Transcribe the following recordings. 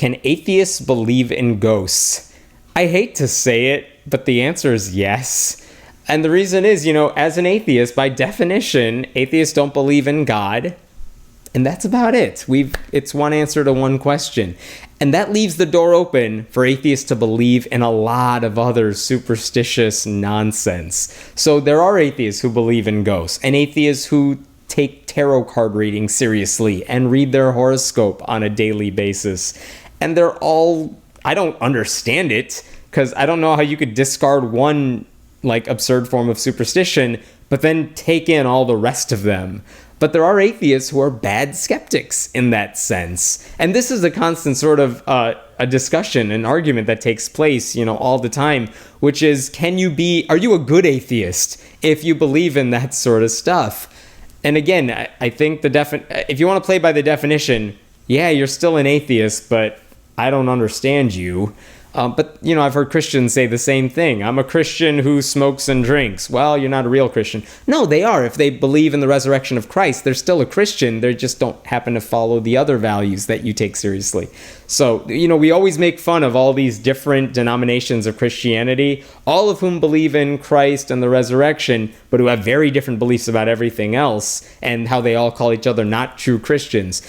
Can atheists believe in ghosts? I hate to say it, but the answer is yes. And the reason is, as an atheist, by definition, atheists don't believe in God. And that's about it. It's one answer to one question. And that leaves the door open for atheists to believe in a lot of other superstitious nonsense. So there are atheists who believe in ghosts, and atheists who take tarot card reading seriously and read their horoscope on a daily basis. And they're all, I don't understand it, because I don't know how you could discard one absurd form of superstition, but then take in all the rest of them. But there are atheists who are bad skeptics in that sense. And this is a constant sort of a discussion, an argument that takes place, all the time, which is, are you a good atheist if you believe in that sort of stuff? And again, I think if you want to play by the definition, yeah, you're still an atheist, but I don't understand you. But I've heard Christians say the same thing. I'm a Christian who smokes and drinks. Well, you're not a real Christian. No, they are. If they believe in the resurrection of Christ, they're still a Christian. They just don't happen to follow the other values that you take seriously. So, we always make fun of all these different denominations of Christianity, all of whom believe in Christ and the resurrection, but who have very different beliefs about everything else, and how they all call each other not true Christians.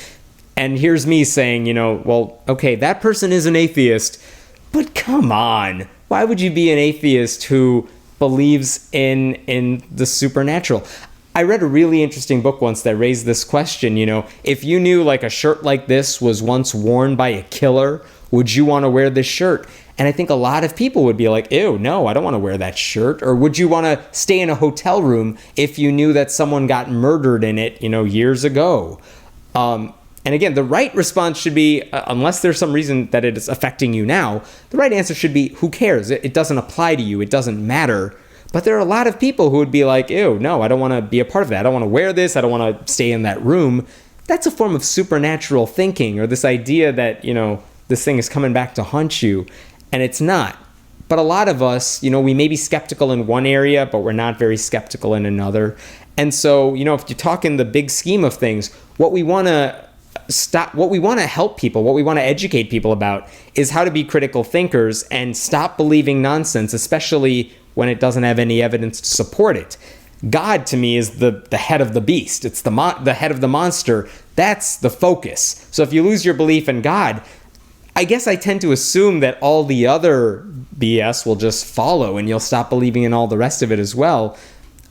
And here's me saying, well, okay, that person is an atheist, but come on, why would you be an atheist who believes in the supernatural? I read a really interesting book once that raised this question, if you knew a shirt like this was once worn by a killer, would you want to wear this shirt? And I think a lot of people would be like, ew, no, I don't want to wear that shirt. Or would you want to stay in a hotel room if you knew that someone got murdered in it, years ago? And again, the right response should be, unless there's some reason that it is affecting you now, the right answer should be, who cares? It doesn't apply to you. It doesn't matter. But there are a lot of people who would be like, ew, no, I don't want to be a part of that. I don't want to wear this. I don't want to stay in that room. That's a form of supernatural thinking, or this idea that, this thing is coming back to haunt you. And it's not. But a lot of us, we may be skeptical in one area, but we're not very skeptical in another. And so, if you talk in the big scheme of things, what we want to help people, what we want to educate people about is how to be critical thinkers and stop believing nonsense, especially when it doesn't have any evidence to support it. God, to me, is the head of the beast. It's the head of the monster. That's the focus. So if you lose your belief in God, I guess I tend to assume that all the other BS will just follow and you'll stop believing in all the rest of it as well.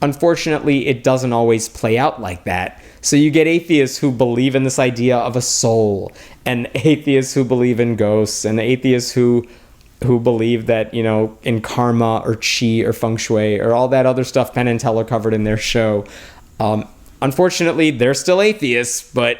Unfortunately, it doesn't always play out like that. So you get atheists who believe in this idea of a soul, and atheists who believe in ghosts, and atheists who believe that, in karma or chi or feng shui or all that other stuff Penn and Teller covered in their show. Unfortunately, they're still atheists, but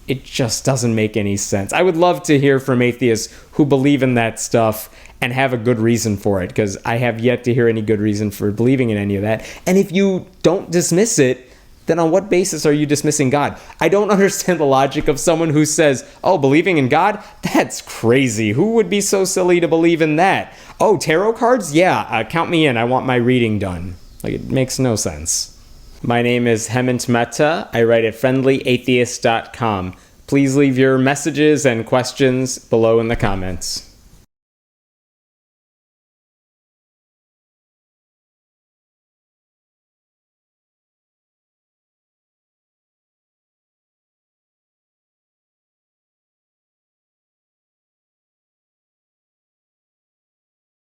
it just doesn't make any sense. I would love to hear from atheists who believe in that stuff and have a good reason for it, because I have yet to hear any good reason for believing in any of that. And if you don't dismiss it, then on what basis are you dismissing God? I don't understand the logic of someone who says, oh, believing in God? That's crazy. Who would be so silly to believe in that? Oh, tarot cards? Yeah, count me in. I want my reading done. It makes no sense. My name is Hemant Mehta. I write at friendlyatheist.com. Please leave your messages and questions below in the comments.